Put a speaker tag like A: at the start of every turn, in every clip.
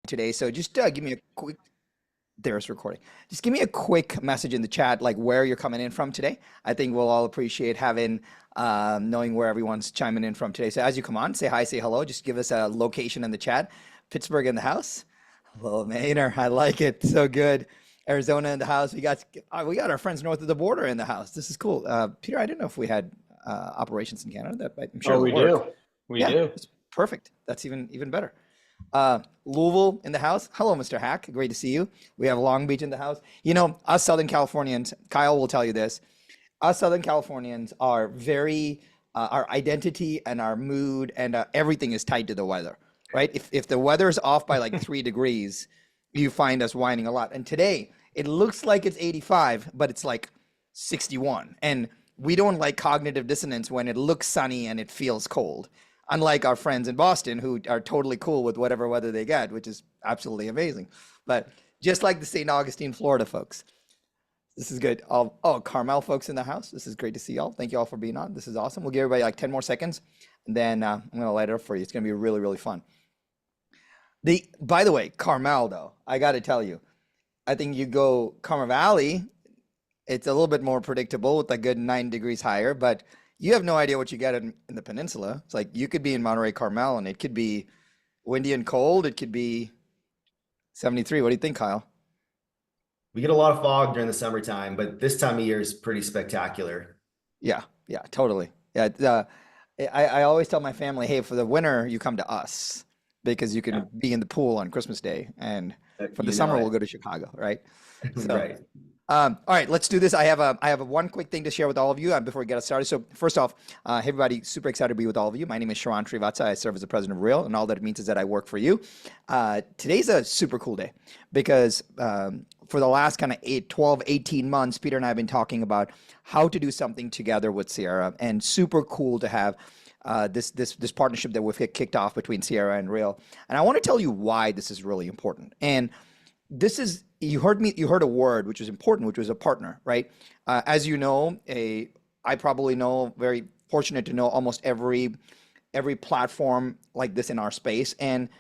A: today. So just give me a quick, there's recording. Just give me a quick message in the chat, like where you're coming in from today. I think we'll all appreciate having, knowing where everyone's chiming in from today. So as you come on, say hi, say hello. Just give us a location in the chat. Pittsburgh in the house. Hello, Maynard. I like it. So good. Arizona in the house. We got our friends north of the border in the house. This is cool. Peter, I didn't know if we had operations in Canada. That I'm sure
B: Oh,
A: it'll
B: we
A: work.
B: do. We
A: Yeah,
B: do.
A: it's perfect. That's even better. Louisville in the house. Hello, Mr. Hack. Great to see you. We have Long Beach in the house. You know, us Southern Californians, Kyle will tell you this. Us Southern Californians are very, our identity and our mood and everything is tied to the weather, right? If the weather is off by like 3 degrees, you find us whining a lot. And today it looks like it's 85, but it's like 61. And we don't like cognitive dissonance when it looks sunny and it feels cold. Unlike our friends in Boston who are totally cool with whatever weather they get, which is absolutely amazing. But just like the St. Augustine, Florida folks, this is good. Oh, Carmel folks in the house. This is great to see y'all. Thank you all for being on. This is awesome. We'll give everybody like 10 more seconds and then I'm going to light it up for you. It's going to be really, really fun. By the way, Carmel though, I got to tell you, I think you go Carmel Valley, it's a little bit more predictable with a good 9 degrees higher, but you have no idea what you get in the peninsula. It's like you could be in Monterey, Carmel, and it could be windy and cold. It could be 73. What do you think, Kyle?
C: We get a lot of fog during the summertime, but this time of year is pretty spectacular.
A: Yeah, totally. Yeah, I always tell my family, hey, for the winter, you come to us because you can be in the pool on Christmas Day, and for the summer, we'll go to Chicago, right? So,
C: right.
A: All right, let's do this. I have a one quick thing to share with all of you before we get us started. So first off, hey everybody, super excited to be with all of you. My name is Sharran Srivatsaa. I serve as the president of Real, and all that it means is that I work for you. Today's a super cool day because for the last kind of 12, 18 months, Peter and I have been talking about how to do something together with Sierra, and super cool to have this partnership that we've kicked off between Sierra and Real. And I want to tell you why this is really important. And this is, you heard a word which was important, which was a partner, right? As you know, I probably know, very fortunate to know almost every platform like this in our space. And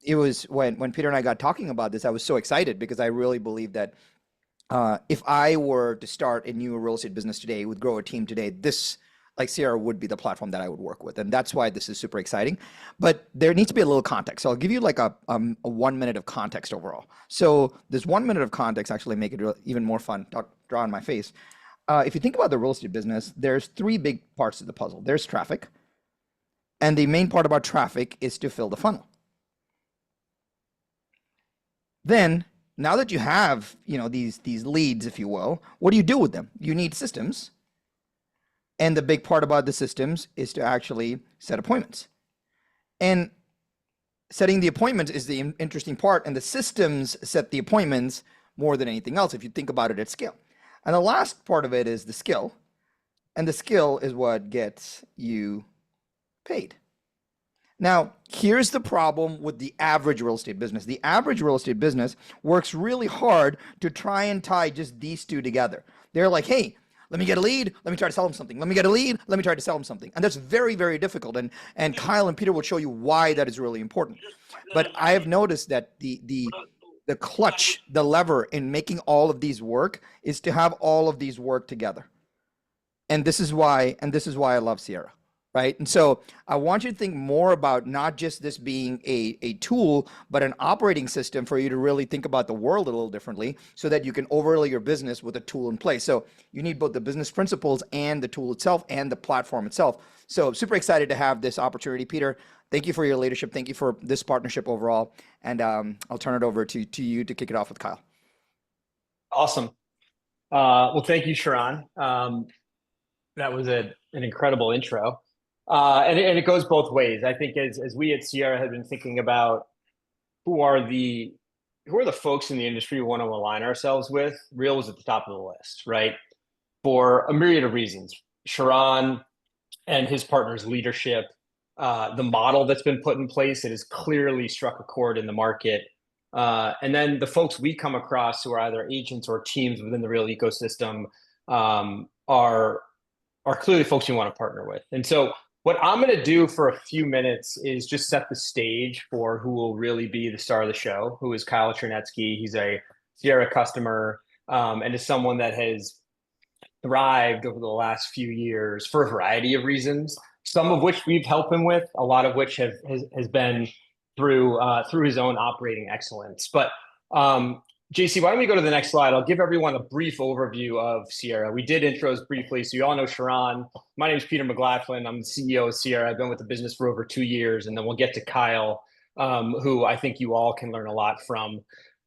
A: it was when Peter and I got talking about this, I was so excited because I really believe that if I were to start a new real estate business today, would grow a team today, this like Sierra would be the platform that I would work with. And that's why this is super exciting. But there needs to be a little context. So I'll give you like a 1 minute of context overall. So this 1 minute of context actually make it even more fun. Draw on my face. If you think about the real estate business, there's 3 big parts of the puzzle. There's traffic. And the main part about traffic is to fill the funnel. Then, now that you have, these leads, if you will, what do you do with them? You need systems. And the big part about the systems is to actually set appointments. And setting the appointments is the interesting part, and the systems set the appointments more than anything else if you think about it at scale. And the last part of it is the skill. And the skill is what gets you paid. Now, here's the problem with the average real estate business. The average real estate business works really hard to try and tie just these two together. They're like, hey, let me get a lead. Let me try to sell them something. Let me get a lead. Let me try to sell them something. And that's very, very difficult. And Kyle and Peter will show you why that is really important. But I have noticed that the clutch, the lever in making all of these work is to have all of these work together. And this is why I love Sierra. Right. And so I want you to think more about not just this being a tool, but an operating system for you to really think about the world a little differently so that you can overlay your business with a tool in place. So you need both the business principles and the tool itself and the platform itself. So super excited to have this opportunity. Peter, thank you for your leadership. Thank you for this partnership overall. And I'll turn it over to you to kick it off with Kyle.
B: Awesome. Well, thank you, Sharran. That was an incredible intro. And it goes both ways. I think as we at Sierra have been thinking about who are the folks in the industry we want to align ourselves with, Real was at the top of the list, right? For a myriad of reasons. Sharran and his partner's leadership, the model that's been put in place that has clearly struck a chord in the market. And then the folks we come across who are either agents or teams within the Real ecosystem are clearly folks you want to partner with. And so What I'm going to do for a few minutes is just set the stage for who will really be the star of the show, who is Kyle Chernetsky. He's a Sierra customer and is someone that has thrived over the last few years for a variety of reasons, some of which we've helped him with, a lot of which has been through his own operating excellence. But JC, why don't we go to the next slide? I'll give everyone a brief overview of Sierra. We did intros briefly, so you all know Sharran. My name is Peter McLaughlin. I'm the CEO of Sierra. I've been with the business for over 2 years, and then we'll get to Kyle, who I think you all can learn a lot from.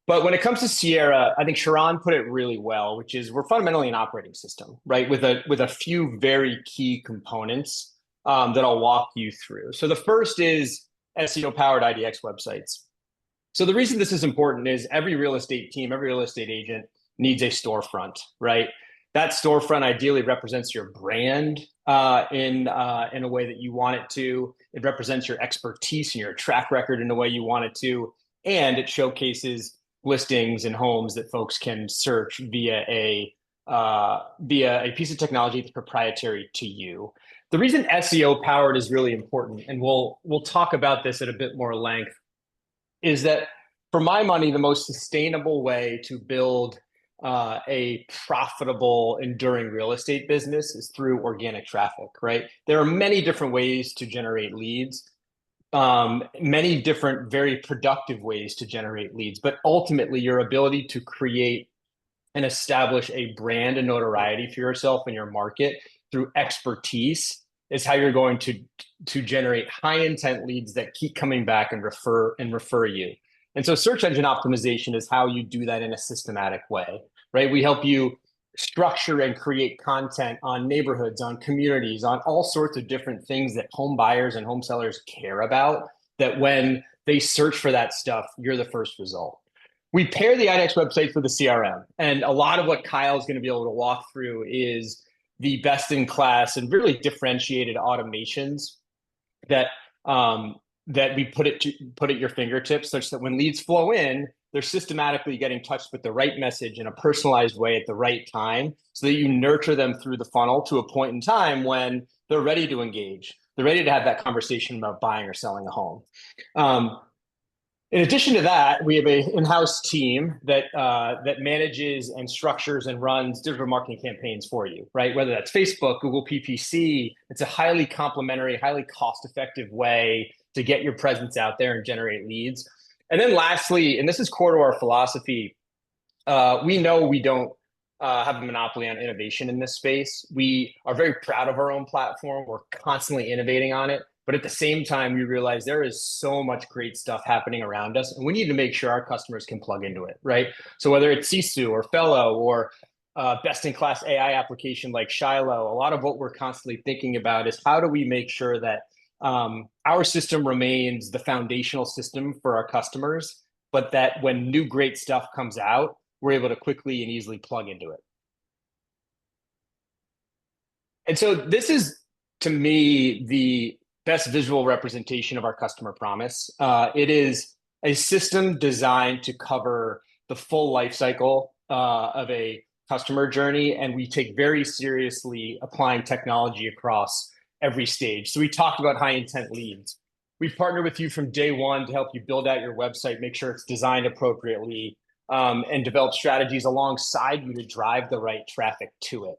B: But when it comes to Sierra, I think Sharran put it really well, which is we're fundamentally an operating system, right? With a few very key components that I'll walk you through. So the first is SEO-powered IDX websites. So the reason this is important is every real estate team, every real estate agent needs a storefront, right? That storefront ideally represents your brand in a way that you want it to. It represents your expertise and your track record in a way you want it to. And it showcases listings and homes that folks can search via a piece of technology that's proprietary to you. The reason SEO powered is really important, and we'll talk about this at a bit more length, is that for my money, the most sustainable way to build a profitable, enduring real estate business is through organic traffic, right? There are many different ways to generate leads, many different, very productive ways to generate leads, but ultimately your ability to create and establish a brand and notoriety for yourself and your market through expertise is how you're going to generate high intent leads that keep coming back and refer you. And so search engine optimization is how you do that in a systematic way, right? We help you structure and create content on neighborhoods, on communities, on all sorts of different things that home buyers and home sellers care about, that when they search for that stuff, you're the first result. We pair the IDX websites with the CRM. And a lot of what Kyle's going to be able to walk through is the best in class and really differentiated automations that we put at your fingertips, such that when leads flow in, they're systematically getting touched with the right message in a personalized way at the right time, so that you nurture them through the funnel to a point in time when they're ready to engage. They're ready to have that conversation about buying or selling a home. In addition to that, we have an in-house team that manages and structures and runs digital marketing campaigns for you, right? Whether that's Facebook, Google PPC, it's a highly complementary, highly cost-effective way to get your presence out there and generate leads. And then lastly, and this is core to our philosophy, we know we don't have a monopoly on innovation in this space. We are very proud of our own platform. We're constantly innovating on it. But at the same time, we realize there is so much great stuff happening around us, and we need to make sure our customers can plug into it, right? So whether it's Sisu or Fellow or best-in-class AI application like Shiloh, a lot of what we're constantly thinking about is how do we make sure that our system remains the foundational system for our customers, but that when new great stuff comes out, we're able to quickly and easily plug into it. And so this is, to me, the best visual representation of our customer promise. It is a system designed to cover the full life cycle of a customer journey, and we take very seriously applying technology across every stage. So we talked about high intent leads. We've partnered with you from day one to help you build out your website, make sure it's designed appropriately, and develop strategies alongside you to drive the right traffic to it.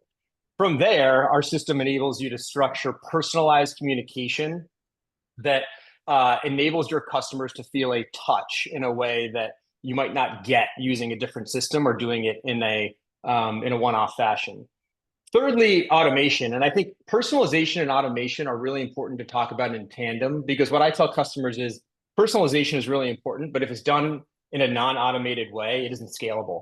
B: From there, our system enables you to structure personalized communication that enables your customers to feel a touch in a way that you might not get using a different system or doing it in a one-off fashion. Thirdly, automation. And I think personalization and automation are really important to talk about in tandem, because what I tell customers is personalization is really important, but if it's done in a non-automated way, it isn't scalable.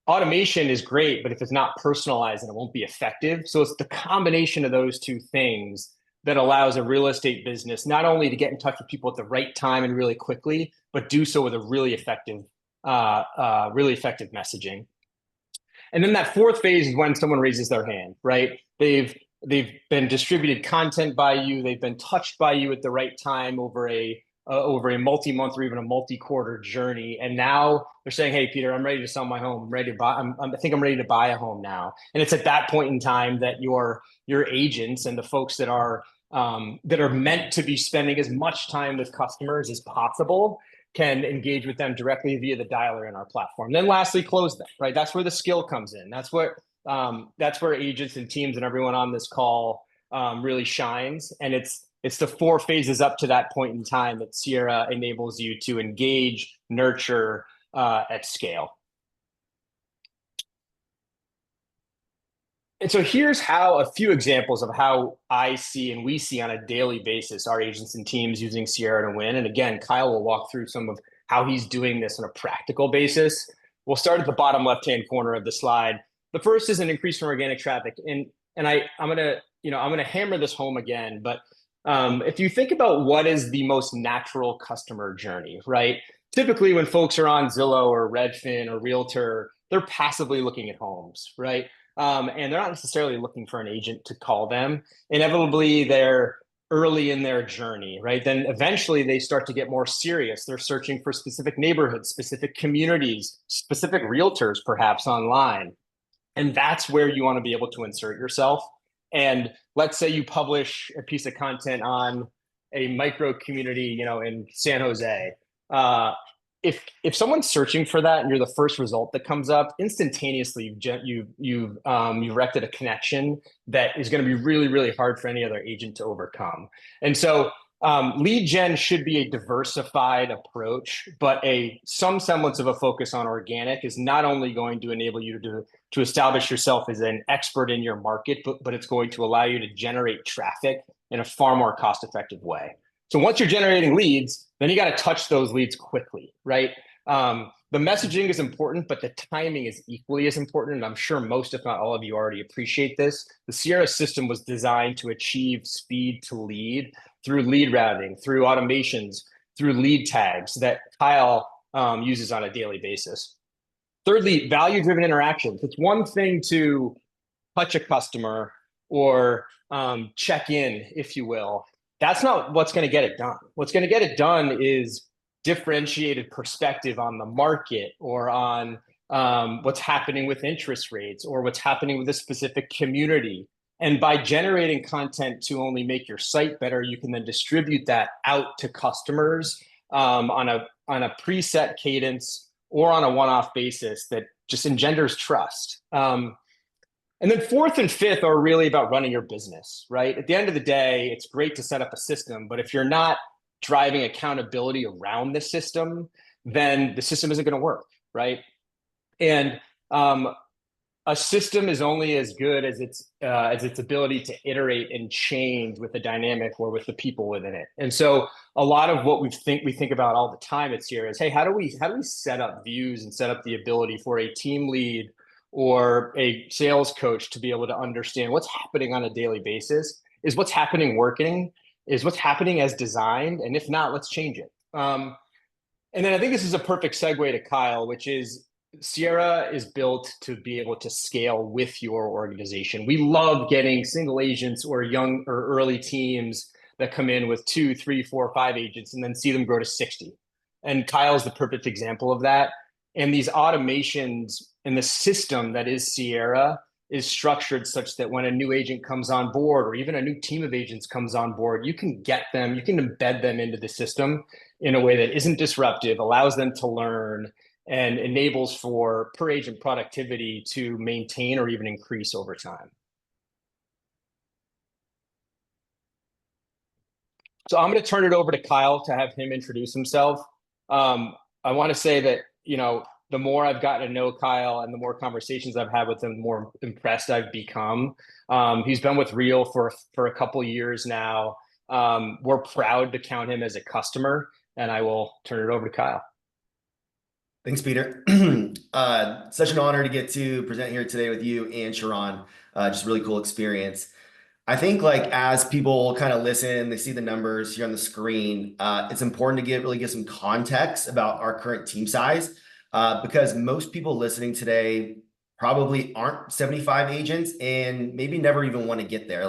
B: Automation is great, but if it's not personalized, then it won't be effective. So it's the combination of those two things that allows a real estate business not only to get in touch with people at the right time and really quickly, but do so with a really effective messaging. And then that fourth phase is when someone raises their hand, right? They've been distributed content by you. They've been touched by you at the right time over a multi-month or even a multi-quarter journey. And now they're saying, hey, Peter, I'm ready to sell my home. I'm ready to buy. I think I'm ready to buy a home now. And it's at that point in time that your agents and the folks that are that are meant to be spending as much time with customers as possible can engage with them directly via the dialer in our platform. Then lastly, close them, right? That's where the skill comes in. That's where agents and teams and everyone on this call really shines. And it's the 4 phases up to that point in time that Sierra enables you to engage, nurture at scale. And so here's how a few examples of how I see and we see on a daily basis our agents and teams using Sierra to win. And again, Kyle will walk through some of how he's doing this on a practical basis. We'll start at the bottom left-hand corner of the slide. The first is an increase in organic traffic. And I'm gonna hammer this home again, but if you think about what is the most natural customer journey, right? Typically when folks are on Zillow or Redfin or Realtor, they're passively looking at homes, right? And they're not necessarily looking for an agent to call them. Inevitably, they're early in their journey, right? Then eventually they start to get more serious. They're searching for specific neighborhoods, specific communities, specific realtors, perhaps online. And that's where you want to be able to insert yourself. And let's say you publish a piece of content on a micro community, in San Jose. If someone's searching for that and you're the first result that comes up, instantaneously you've erected a connection that is going to be really, really hard for any other agent to overcome. And so lead gen should be a diversified approach, but some semblance of a focus on organic is not only going to enable you to establish yourself as an expert in your market, but it's going to allow you to generate traffic in a far more cost-effective way. So once you're generating leads, then you got to touch those leads quickly, right? The messaging is important, but the timing is equally as important. And I'm sure most, if not all of you already appreciate this. The Sierra system was designed to achieve speed to lead through lead routing, through automations, through lead tags that Kyle uses on a daily basis. Thirdly, value-driven interactions. It's one thing to touch a customer or check in, if you will. That's not what's going to get it done. What's going to get it done is differentiated perspective on the market or on what's happening with interest rates or what's happening with a specific community. And by generating content to only make your site better, you can then distribute that out to customers on a preset cadence or on a one-off basis that just engenders trust. And then fourth and fifth are really about running your business, right? At the end of the day, it's great to set up a system, but if you're not driving accountability around the system, then the system isn't going to work, right? And a system is only as good as its ability to iterate and change with the dynamic or with the people within it. And so a lot of what we think about all the time at Sierra is, hey, how do we set up views and set up the ability for a team lead or a sales coach to be able to understand what's happening on a daily basis? Is what's happening working? Is what's happening as designed? And if not, let's change it. And then I think this is a perfect segue to Kyle, which is Sierra is built to be able to scale with your organization. We love getting single agents or young or early teams that come in with 2, 3, 4, 5 agents and then see them grow to 60. And Kyle's the perfect example of that. And these automations and the system that is Sierra is structured such that when a new agent comes on board or even a new team of agents comes on board, you can embed them into the system in a way that isn't disruptive, allows them to learn, and enables for per agent productivity to maintain or even increase over time. So I'm going to turn it over to Kyle to have him introduce himself. I want to say that, the more I've gotten to know Kyle and the more conversations I've had with him, the more impressed I've become. He's been with Real for a couple of years now. We're proud to count him as a customer, and I will turn it over to Kyle.
C: Thanks, Peter. Such an honor to get to present here today with you and Sharran. Just a really cool experience. I think as people kind of listen, they see the numbers here on the screen, it's important to really give some context about our current team size because most people listening today probably aren't 75 agents and maybe never even want to get there.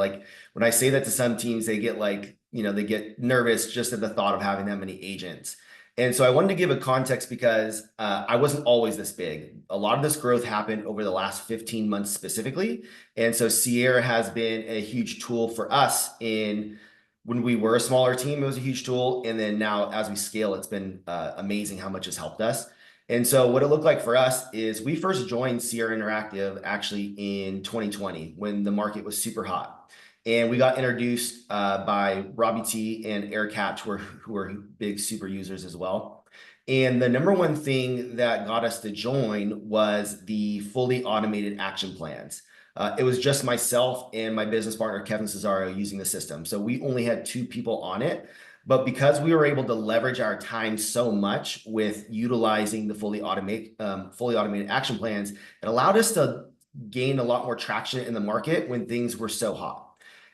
C: When I say that to some teams, they get they get nervous just at the thought of having that many agents. And so I wanted to give a context because I wasn't always this big. A lot of this growth happened over the last 15 months specifically. And so Sierra has been a huge tool for us in when we were a smaller team, it was a huge tool. And then now as we scale, it's been amazing how much it's helped us. And so what it looked like for us is we first joined Sierra Interactive actually in 2020 when the market was super hot. And we got introduced by Robbie T and Eric Hatch, who are big super users as well. And the number one thing that got us to join was the fully automated action plans. It was just myself and my business partner, Kevin Cesaro, using the system. So we only had 2 people on it. But because we were able to leverage our time so much with utilizing the fully automated action plans, it allowed us to gain a lot more traction in the market when things were so hot,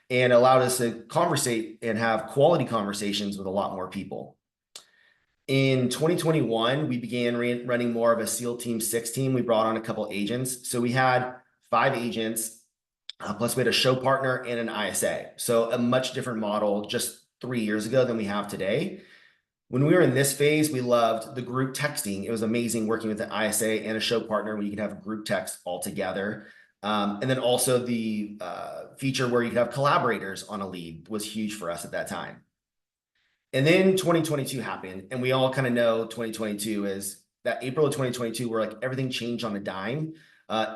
C: and allowed us to conversate and have quality conversations with a lot more people. In 2021, we began running more of a SEAL Team 6 team. We brought on a couple agents. So we had 5 agents, plus we had a show partner and an ISA. So a much different model just 3 years ago than we have today. When we were in this phase, we loved the group texting. It was amazing working with an ISA and a show partner where you could have group text all together. And then also the feature where you could have collaborators on a lead was huge for us at that time. And then 2022 happened, and we all kind of know 2022 is that April of 2022 where like everything changed on a dime.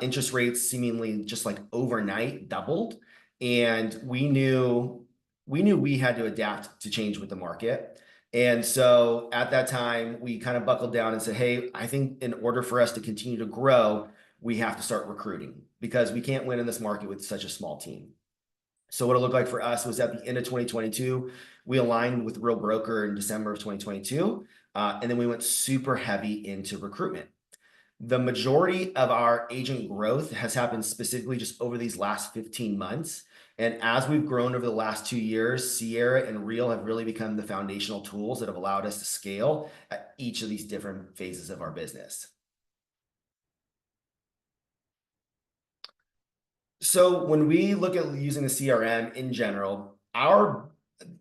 C: Interest rates seemingly just like overnight doubled, and we knew we had to adapt to change with the market. And so at that time, we kind of buckled down and said, hey, I think in order for us to continue to grow, we have to start recruiting because we can't win in this market with such a small team. So what it looked like for us was at the end of 2022, we aligned with Real Broker in December of 2022. And then we went super heavy into recruitment. The majority of our agent growth has happened specifically just over these last 15 months. And as we've grown over the last 2 years, Sierra and Real have really become the foundational tools that have allowed us to scale at each of these different phases of our business. So when we look at using the CRM in general,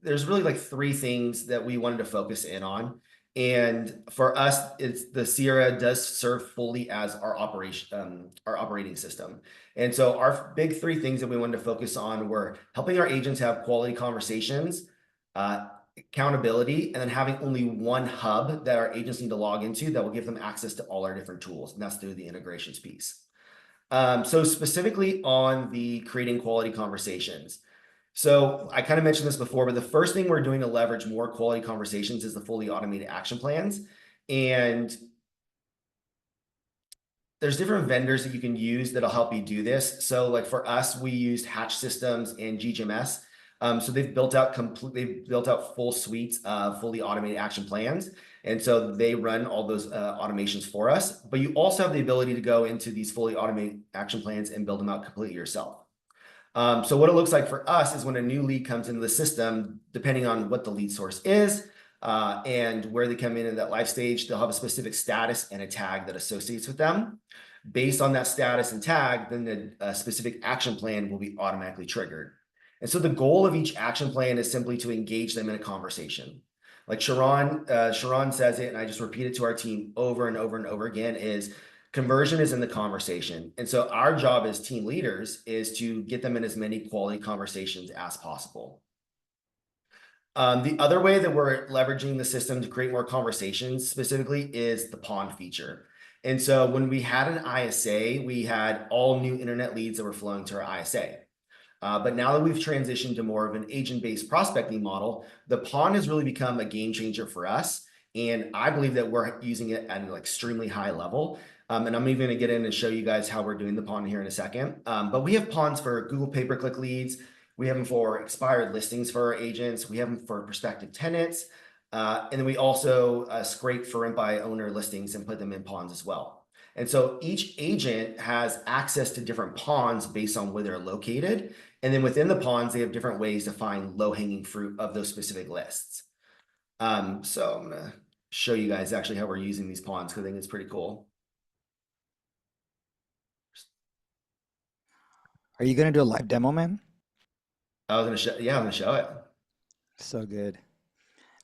C: there's really like 3 things that we wanted to focus in on. And for us, it's the Sierra does serve fully as our operating system. And so our big 3 things that we wanted to focus on were helping our agents have quality conversations, accountability, and then having only one hub that our agents need to log into that will give them access to all our different tools. And that's through the integrations piece. So specifically on the creating quality conversations. So I kind of mentioned this before, but the first thing we're doing to leverage more quality conversations is the fully automated action plans. And there's different vendors that you can use that'll help you do this. So like for us, we used Hatch Systems and GGMS. So they've built out full suites of fully automated action plans. And so they run all those automations for us. But you also have the ability to go into these fully automated action plans and build them out completely yourself. So what it looks like for us is when a new lead comes into the system, depending on what the lead source is and where they come in that life stage, they'll have a specific status and a tag that associates with them. Based on that status and tag, then the specific action plan will be automatically triggered. And so the goal of each action plan is simply to engage them in a conversation. Like Sharran says it, and I just repeat it to our team over and over and over again, is conversion is in the conversation. And so our job as team leaders is to get them in as many quality conversations as possible. The other way that we're leveraging the system to create more conversations specifically is the pond feature. And so when we had an ISA, we had all new internet leads that were flowing to our ISA. But now that we've transitioned to more of an agent-based prospecting model, the pond has really become a game changer for us. And I believe that we're using it at an extremely high level. And I'm even going to get in and show you guys how we're doing the pond here in a second. But we have ponds for Google pay-per-click leads. We have them for expired listings for our agents. We have them for prospective tenants. And then we also scrape for rent-by owner listings and put them in ponds as well. And so each agent has access to different ponds based on where they're located. And then within the ponds, they have different ways to find low-hanging fruit of those specific lists. So I'm going to show you guys actually how we're using these ponds because I think it's pretty cool.
A: Are you going to do a live demo, man?
C: I was going to show, yeah, I'm going to show it.
A: So good.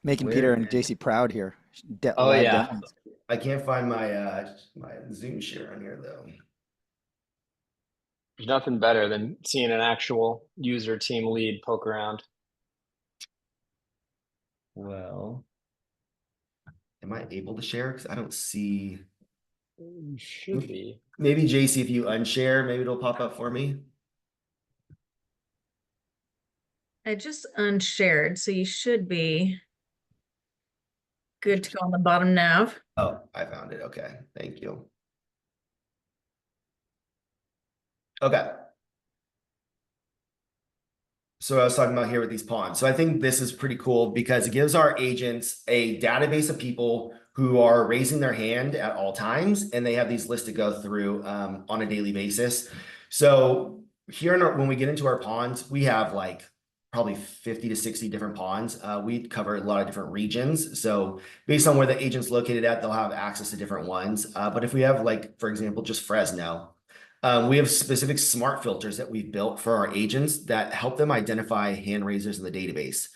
A: Making
C: Where
A: Peter and
C: is-
A: JC proud here.
B: Oh
A: live
B: yeah.
A: demos.
C: I can't find my my Zoom share on here though.
B: There's nothing better than seeing an actual user team lead poke around.
C: Well, am I able to share? Because I don't see.
B: You should be.
C: Maybe JC, if you unshare, maybe it'll pop up for me.
D: I just unshared, so you should be good to go on the bottom nav.
C: Oh, I found it. Okay, thank you. Okay. So I was talking about here with these pawns. So I think this is pretty cool because it gives our agents a database of people who are raising their hand at all times, and they have these lists to go through on a daily basis. So here when we get into our pawns, we have like probably 50 to 60 different pawns. We cover a lot of different regions. So based on where the agent's located at, they'll have access to different ones. But if we have like, for example, just Fresno, we have specific smart filters that we've built for our agents that help them identify hand raisers in the database.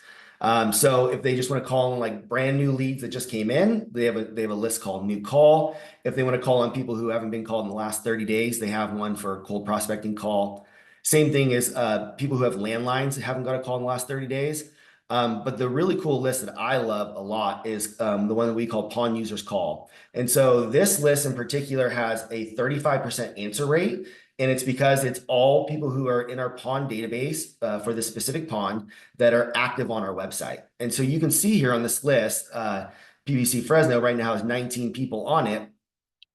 C: So if they just want to call on like brand new leads that just came in, they have a list called new call. If they want to call on people who haven't been called in the last 30 days, they have one for cold prospecting call. Same thing as people who have landlines that haven't got a call in the last 30 days. But the really cool list that I love a lot is the one that we call Pawn Users Call. And so this list in particular has a 35% answer rate. And it's because it's all people who are in our pawn database for this specific pawn that are active on our website. And so you can see here on this list, PBC Fresno right now has 19 people on it.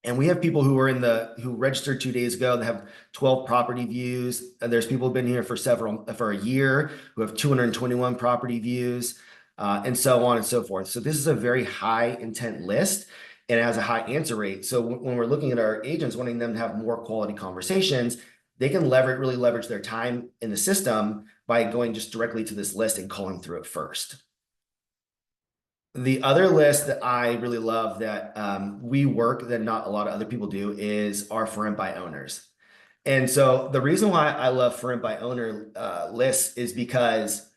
C: And we have people who are who registered 2 days ago that have 12 property views. And there's people who've been here for a year who have 221 property views, and so on and so forth. So this is a very high intent list and it has a high answer rate. So when we're looking at our agents, wanting them to have more quality conversations, they can really leverage their time in the system by going just directly to this list and calling through it first. The other list that I really love that we work that not a lot of other people do is our for rent by owners. And so the reason why I love for rent by owner lists is because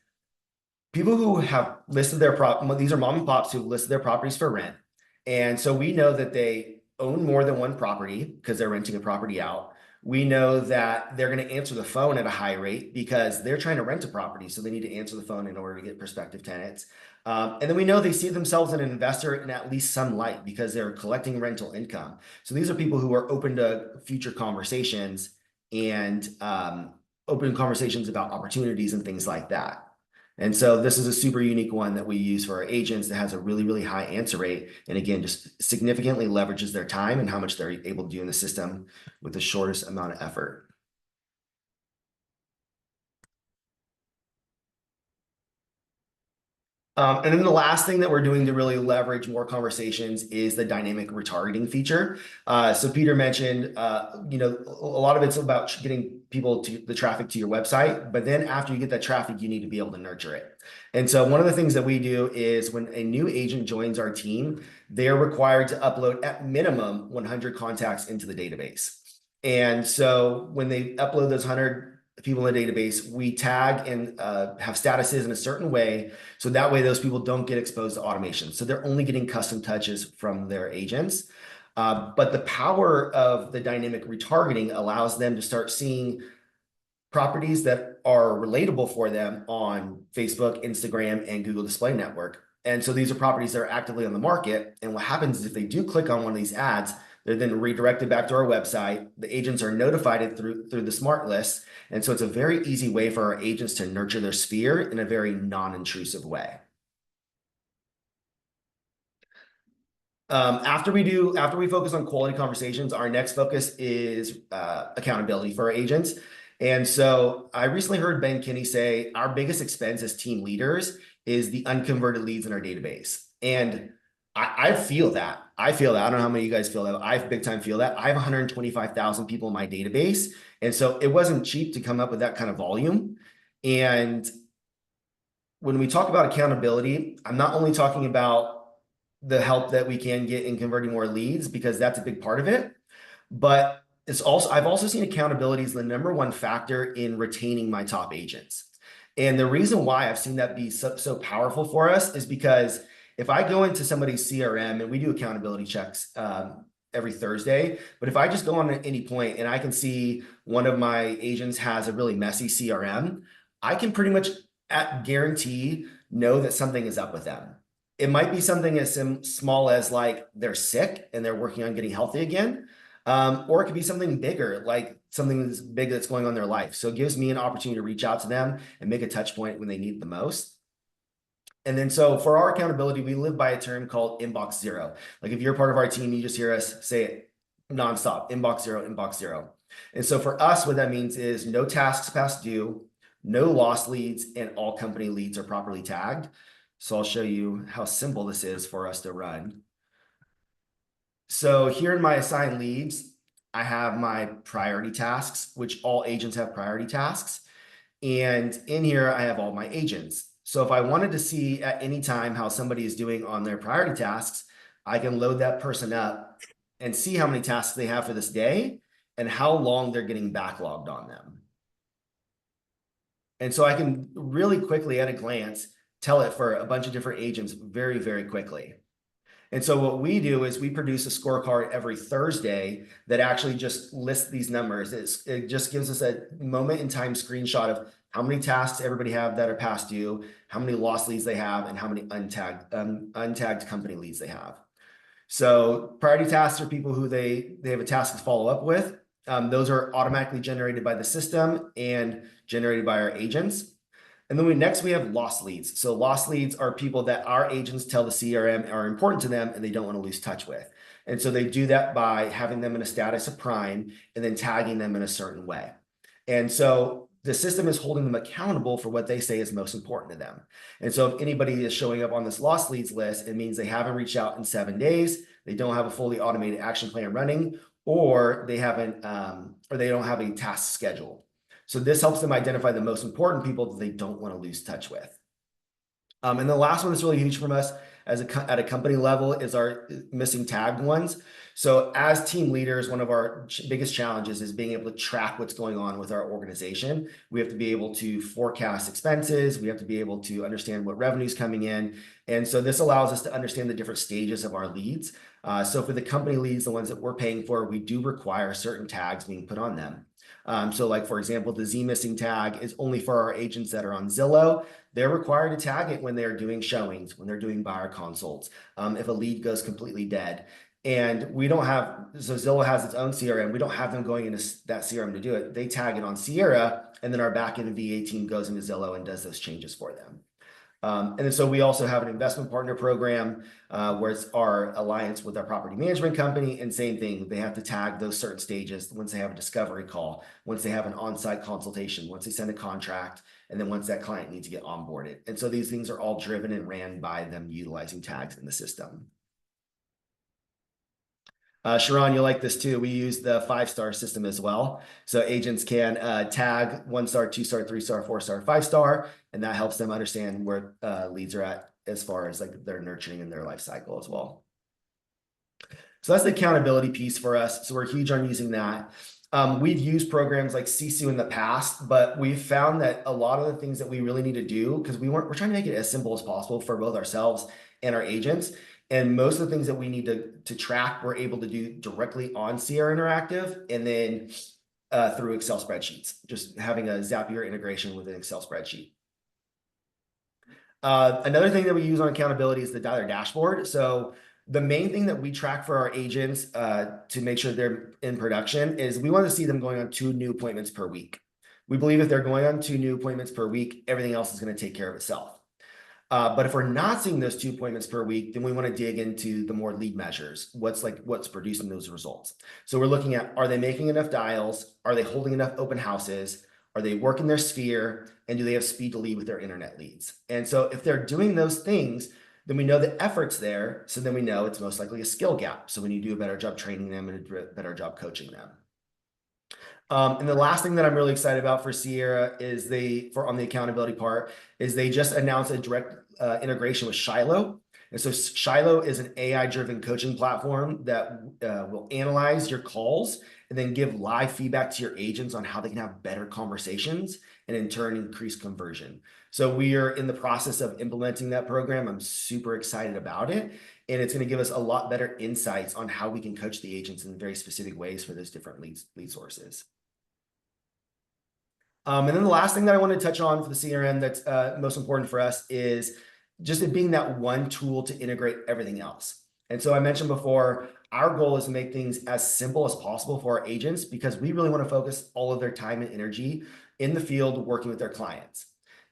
C: people who have listed their these are mom and pops who listed their properties for rent. And so we know that they own more than one property because they're renting a property out. We know that they're going to answer the phone at a high rate because they're trying to rent a property. So they need to answer the phone in order to get prospective tenants. And then we know they see themselves as an investor in at least some light because they're collecting rental income. So these are people who are open to future conversations and open conversations about opportunities and things like that. And so this is a super unique one that we use for our agents that has a really, really high answer rate. And again, just significantly leverages their time and how much they're able to do in the system with the shortest amount of effort. And then the last thing that we're doing to really leverage more conversations is the dynamic retargeting feature. So Peter mentioned, a lot of it's about getting people to the traffic to your website, but then after you get that traffic, you need to be able to nurture it. And so one of the things that we do is when a new agent joins our team, they're required to upload at minimum 100 contacts into the database. And so when they upload those 100 people in the database, we tag and have statuses in a certain way. So that way those people don't get exposed to automation. So they're only getting custom touches from their agents. But the power of the dynamic retargeting allows them to start seeing properties that are relatable for them on Facebook, Instagram, and Google Display Network. And so these are properties that are actively on the market. And what happens is if they do click on one of these ads, they're then redirected back to our website. The agents are notified through the smart list. And so it's a very easy way for our agents to nurture their sphere in a very non-intrusive way. After we focus on quality conversations, our next focus is accountability for our agents. And so I recently heard Ben Kinney say our biggest expense as team leaders is the unconverted leads in our database. And I feel that. I don't know how many of you guys feel that. I big time feel that. I have 125,000 people in my database. And so it wasn't cheap to come up with that kind of volume. And when we talk about accountability, I'm not only talking about the help that we can get in converting more leads, because that's a big part of it, but I've also seen accountability as the #1 factor in retaining my top agents. And the reason why I've seen that be so powerful for us is because if I go into somebody's CRM, and we do accountability checks every Thursday, but if I just go on at any point and I can see one of my agents has a really messy CRM, I can pretty much at guarantee know that something is up with them. It might be something as small as like they're sick and they're working on getting healthy again. Or it could be something bigger, like something that's big that's going on in their life. So it gives me an opportunity to reach out to them and make a touch point when they need it the most. And then so for our accountability, we live by a term called inbox zero. Like if you're part of our team, you just hear us say it nonstop, inbox zero, inbox zero. And so for us, what that means is no tasks past due, no lost leads, and all company leads are properly tagged. So I'll show you how simple this is for us to run. So here in my assigned leads, I have my priority tasks, which all agents have priority tasks. And in here, I have all my agents. So if I wanted to see at any time how somebody is doing on their priority tasks, I can load that person up and see how many tasks they have for this day and how long they're getting backlogged on them. And so I can really quickly at a glance tell it for a bunch of different agents very, very quickly. And so what we do is we produce a scorecard every Thursday that actually just lists these numbers. It just gives us a moment in time screenshot of how many tasks everybody have that are past due, how many lost leads they have, and how many untagged company leads they have. So priority tasks are people who they have a task to follow up with. Those are automatically generated by the system and generated by our agents. And then next we have lost leads. So lost leads are people that our agents tell the CRM are important to them and they don't want to lose touch with. And so they do that by having them in a status of prime and then tagging them in a certain way. And so the system is holding them accountable for what they say is most important to them. And so if anybody is showing up on this lost leads list, it means they haven't reached out in 7 days, they don't have a fully automated action plan running, or they haven't, or they don't have a task scheduled. So this helps them identify the most important people that they don't want to lose touch with. And the last one that's really huge from us at a company level is our missing tagged ones. So as team leaders, one of our biggest challenges is being able to track what's going on with our organization. We have to be able to forecast expenses. We have to be able to understand what revenue is coming in. And so this allows us to understand the different stages of our leads. So for the company leads, the ones that we're paying for, we do require certain tags being put on them. So like, for example, the Z missing tag is only for our agents that are on Zillow. They're required to tag it when they're doing showings, when they're doing buyer consults, if a lead goes completely dead. And we don't have, so Zillow has its own CRM. We don't have them going into that CRM to do it. They tag it on Sierra, and then our backend VA team goes into Zillow and does those changes for them. And then so we also have an investment partner program where it's our alliance with our property management company, and same thing, they have to tag those certain stages once they have a discovery call, once they have an on-site consultation, once they send a contract, and then once that client needs to get onboarded. And so these things are all driven and ran by them utilizing tags in the system. Sharran, you'll like this too. We use the 5-star system as well. So agents can tag 1-star, 2-star, 3-star, 4-star, 5-star, and that helps them understand where leads are at as far as like their nurturing and their life cycle as well. So that's the accountability piece for us. So we're huge on using that. We've used programs like Sisu in the past, but we've found that a lot of the things that we really need to do, because we're trying to make it as simple as possible for both ourselves and our agents. And most of the things that we need to track, we're able to do directly on Sierra Interactive and then through Excel spreadsheets, just having a Zapier integration with an Excel spreadsheet. Another thing that we use on accountability is the Dialer dashboard. So the main thing that we track for our agents to make sure they're in production is we want to see them going on 2 new appointments per week. We believe if they're going on 2 new appointments per week, everything else is going to take care of itself. But if we're not seeing those 2 appointments per week, then we want to dig into the more lead measures. What's producing those results? So we're looking at, are they making enough dials? Are they holding enough open houses? Are they working their sphere? And do they have speed to lead with their internet leads? And so if they're doing those things, then we know the effort's there. So then we know it's most likely a skill gap. So when you do a better job training them and a better job coaching them. And the last thing that I'm really excited about for Sierra is on the accountability part, is they just announced a direct integration with Shiloh. And so Shiloh is an AI-driven coaching platform that will analyze your calls and and then give live feedback to your agents on how they can have better conversations and in turn increase conversion. So we are in the process of implementing that program. I'm super excited about it. And it's going to give us a lot better insights on how we can coach the agents in very specific ways for those different lead sources. And then the last thing that I want to touch on for the CRM that's most important for us is just it being that one tool to integrate everything else. And so I mentioned before, our goal is to make things as simple as possible for our agents because we really want to focus all of their time and energy in the field working with their clients.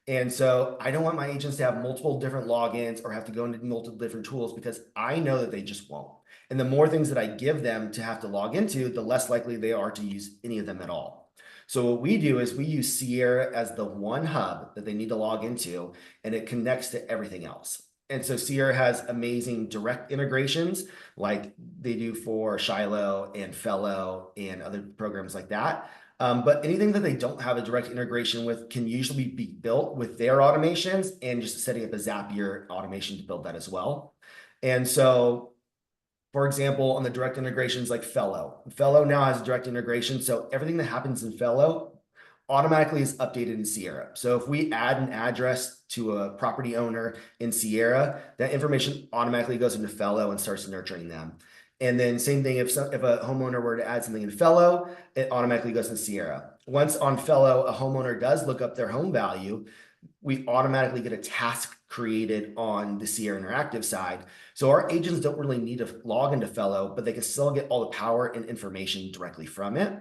C: And so I don't want my agents to have multiple different logins or have to go into multiple different tools because I know that they just won't. And the more things that I give them to have to log into, the less likely they are to use any of them at all. So what we do is we use Sierra as the one hub that they need to log into, and it connects to everything else. And so Sierra has amazing direct integrations like they do for Shiloh and Fellow and other programs like that. But anything that they don't have a direct integration with can usually be built with their automations and just setting up a Zapier automation to build that as well. And so, for example, on the direct integrations like Fellow now has a direct integration. So everything that happens in Fellow automatically is updated in Sierra. So if we add an address to a property owner in Sierra, that information automatically goes into Fellow and starts nurturing them. And then same thing, if a homeowner were to add something in Fellow, it automatically goes in Sierra. Once on Fellow, a homeowner does look up their home value, we automatically get a task created on the Sierra Interactive side. So our agents don't really need to log into Fellow, but they can still get all the power and information directly from it.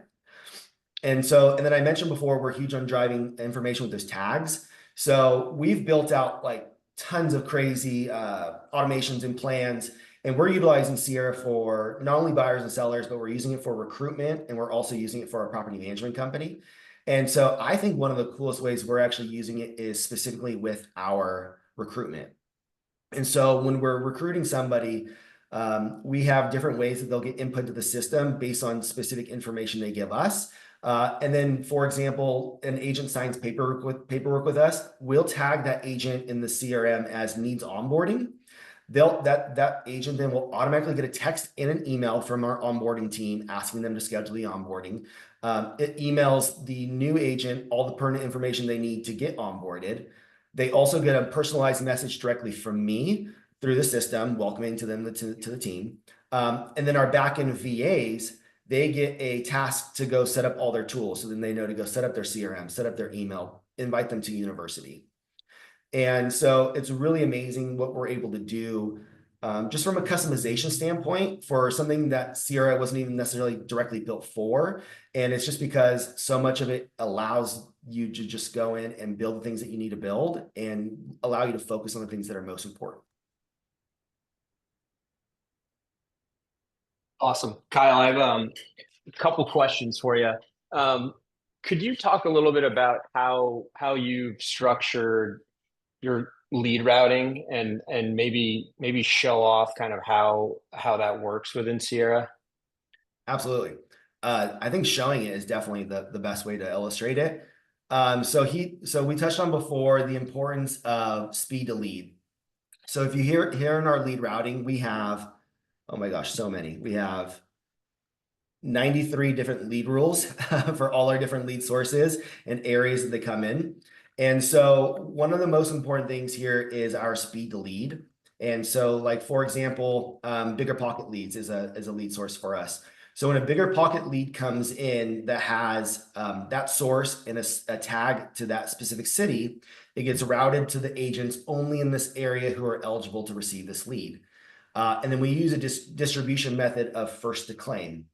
C: And then I mentioned before, we're huge on driving information with those tags. So we've built out like tons of crazy automations and plans, and we're utilizing Sierra for not only buyers and sellers, but we're using it for recruitment, and we're also using it for our property management company. And so I think one of the coolest ways we're actually using it is specifically with our recruitment. And so when we're recruiting somebody, we have different ways that they'll get input to the system based on specific information they give us. And then, for example, an agent signs paperwork with us. We'll tag that agent in the CRM as needs onboarding. That agent then will automatically get a text and an email from our onboarding team asking them to schedule the onboarding. It emails the new agent all the pertinent information they need to get onboarded. They also get a personalized message directly from me through the system, welcoming to them to the team. And then our backend VAs, they get a task to go set up all their tools. So then they know to go set up their CRM, set up their email, invite them to university. And so it's really amazing what we're able to do just from a customization standpoint for something that Sierra wasn't even necessarily directly built for. And it's just because so much of it allows you to just go in and build the things that you need to build and allow you to focus on the things that are most important.
B: Awesome. Kyle, I have a couple questions for you. Could you talk a little bit about how you've structured your lead routing and maybe show off kind of how that works within Sierra?
C: Absolutely. I think showing it is definitely the best way to illustrate it. So we touched on before the importance of speed to lead. So if you hear in our lead routing, we have, oh my gosh, so many. We have 93 different lead rules for all our different lead sources and areas that they come in. And so one of the most important things here is our speed to lead. And so like, for example, bigger pocket leads is a lead source for us. So when a bigger pocket lead comes in that has that source and a tag to that specific city, it gets routed to the agents only in this area who are eligible to receive this lead. And then we use a distribution method of first to claim.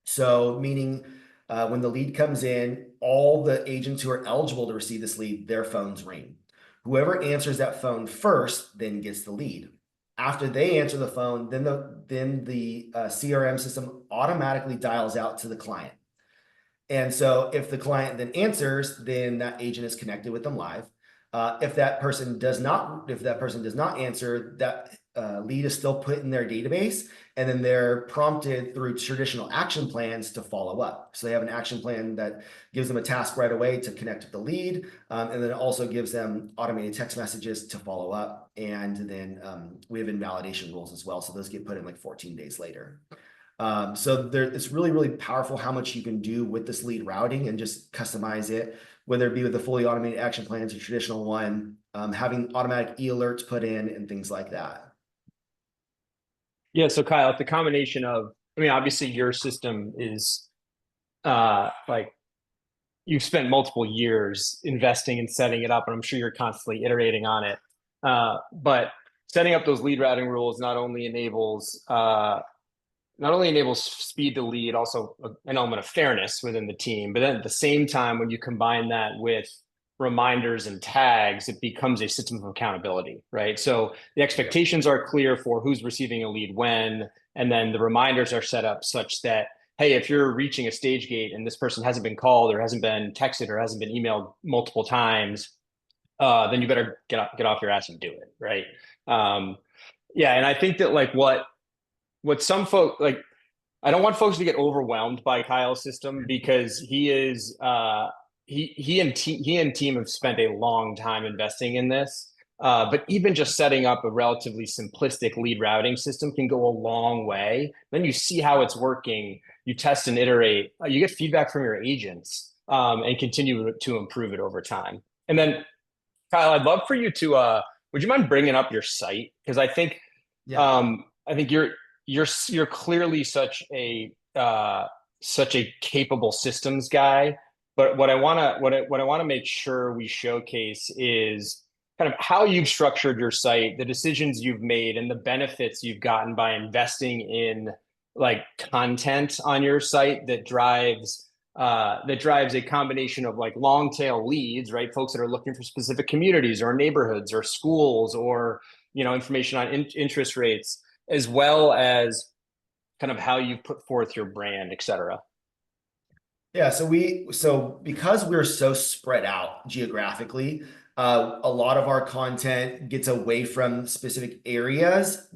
C: So meaning when the lead comes in, all the agents who are eligible to receive this lead, their phones ring. Whoever answers that phone first then gets the lead. After they answer the phone, then the CRM system automatically dials out to the client. And so if the client then answers, then that agent is connected with them live. If that person does not answer, that lead is still put in their database, and then they're prompted through traditional action plans to follow up. So they have an action plan that gives them a task right away to connect with the lead, and then it also gives them automated text messages to follow up. And then we have invalidation rules as well. So those get put in like 14 days later. So there, it's really, really powerful how much you can do with this lead routing and just customize it, whether it be with the fully automated action plans or traditional one, having automatic e-alerts put in and things like that.
B: Yeah, so Kyle, it's the combination of, I mean, obviously your system is like you've spent multiple years investing and setting it up, and I'm sure you're constantly iterating on it. But setting up those lead routing rules not only enables speed to lead, also an element of fairness within the team. But then at the same time, when you combine that with reminders and tags, it becomes a system of accountability, right? So the expectations are clear for who's receiving a lead when, and then the reminders are set up such that, hey, if you're reaching a stage gate and this person hasn't been called or hasn't been texted or hasn't been emailed multiple times, then you better get off your ass and do it, right? Yeah, and I think that like what some folk like, I don't want folks to get overwhelmed by Kyle's system because he is he and team have spent a long time investing in this. But even just setting up a relatively simplistic lead routing system can go a long way. Then you see how it's working, you test and iterate, you get feedback from your agents, and continue to improve it over time. And then, Kyle, I'd love for you to would you mind bringing up your site? Because
C: Yeah.
B: I think you're clearly such a capable systems guy. But what I want to make sure we showcase is kind of how you've structured your site, the decisions you've made, and the benefits you've gotten by investing in like content on your site that drives a combination of like long tail leads, right? Folks that are looking for specific communities or neighborhoods or schools or information on interest rates, as well as kind of how you put forth your brand, et cetera.
C: Yeah, so because we're so spread out geographically, a lot of our content gets away from specific areas,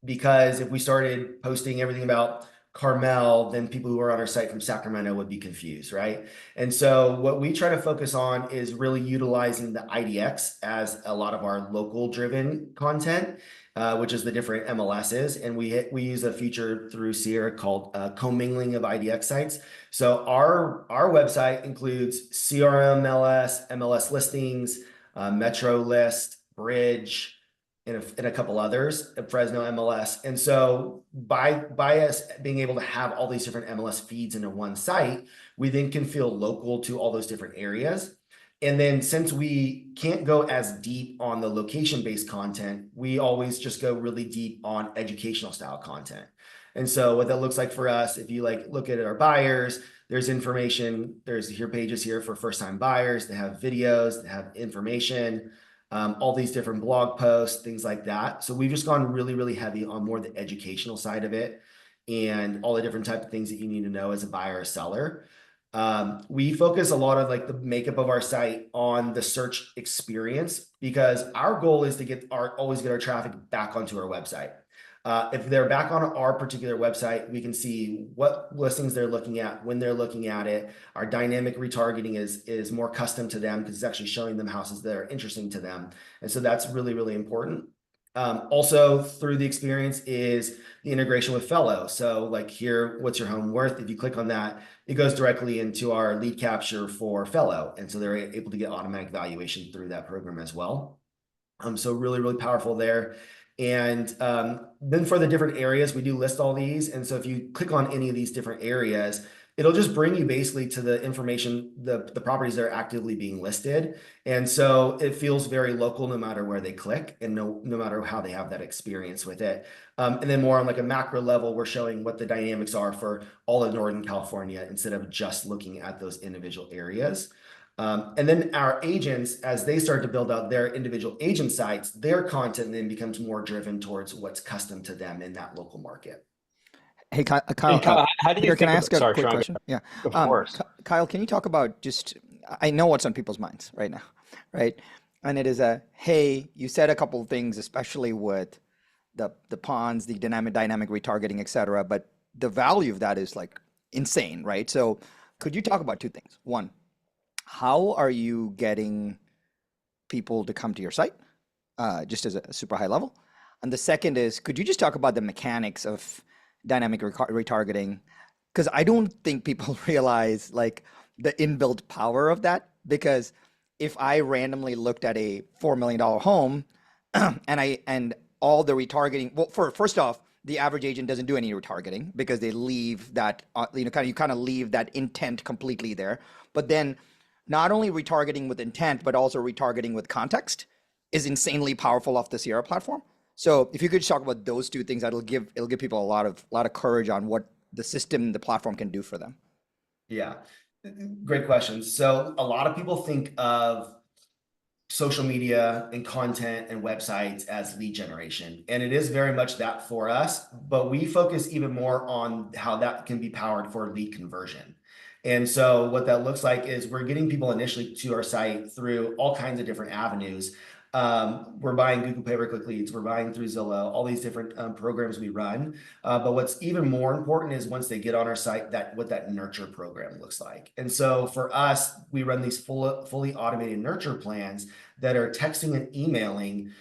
C: because if we started posting everything about Carmel, then people who are on our site from Sacramento would be confused, right? And so what we try to focus on is really utilizing the IDX as a lot of our local driven content, which is the different MLSs. And we use a feature through Sierra called commingling of IDX sites. So our website includes CRM MLS listings, Metro List, Bridge, and a couple others, Fresno MLS. And so by us being able to have all these different MLS feeds into one site, we then can feel local to all those different areas. And then since we can't go as deep on the location-based content, we always just go really deep on educational style content. And so what that looks like for us, if you like look at our buyers, there's information, there's here pages here for first-time buyers. They have videos, they have information, all these different blog posts, things like that. So we've just gone really, really heavy on more the educational side of it and all the different type of things that you need to know as a buyer or seller. We focus a lot of like the makeup of our site on the search experience, because our goal is to always get our traffic back onto our website. If they're back on our particular website, we can see what listings they're looking at, when they're looking at it. Our dynamic retargeting is more custom to them because it's actually showing them houses that are interesting to them. And so that's really, really important. Also through the experience is the integration with Fellow. So like here, what's your home worth? If you click on that, it goes directly into our lead capture for Fellow. And so they're able to get automatic valuation through that program as well. So really, really powerful there. And then for the different areas, we do list all these. And so if you click on any of these different areas, it'll just bring you basically to the information, the properties that are actively being listed. And so it feels very local no matter where they click and no matter how they have that experience with it. And then more on like a macro level, we're showing what the dynamics are for all of Northern California instead of just looking at those individual areas. And then our agents, as they start to build out their individual agent sites, their content then becomes more driven towards what's custom to them in that local market.
A: Hey, Kyle,
B: And Kyle, how do you
A: Peter, can
B: think
A: I ask a
B: sorry,
A: quick
B: Sean,
A: question? Yeah.
B: of course.
A: Kyle, can you talk about just, I know what's on people's minds right now, right? And it is hey, you said a couple of things, especially with the ponds, the dynamic retargeting, et cetera, but the value of that is like insane, right? So could you talk about two things? One, how are you getting people to come to your site, just as a super high level? And the second is, could you just talk about the mechanics of dynamic retargeting, because I don't think people realize like the inbuilt power of that. Because if I randomly looked at a $4 million home and all the retargeting, well, first off, the average agent doesn't do any retargeting because they leave that, you kind of leave that intent completely there. But then not only retargeting with intent, but also retargeting with context is insanely powerful off the Sierra platform. So if you could talk about those two things, it'll give people a lot of courage on what the system, the platform can do for them.
C: Yeah, great questions. So a lot of people think of social media and content and websites as lead generation, and it is very much that for us, but we focus even more on how that can be powered for lead conversion. And so what that looks like is we're getting people initially to our site through all kinds of different avenues. We're buying Google pay-per-click leads, we're buying through Zillow, all these different programs we run. But what's even more important is once they get on our site, what that nurture program looks like. And so for us, we run these fully automated nurture plans that are texting and emailing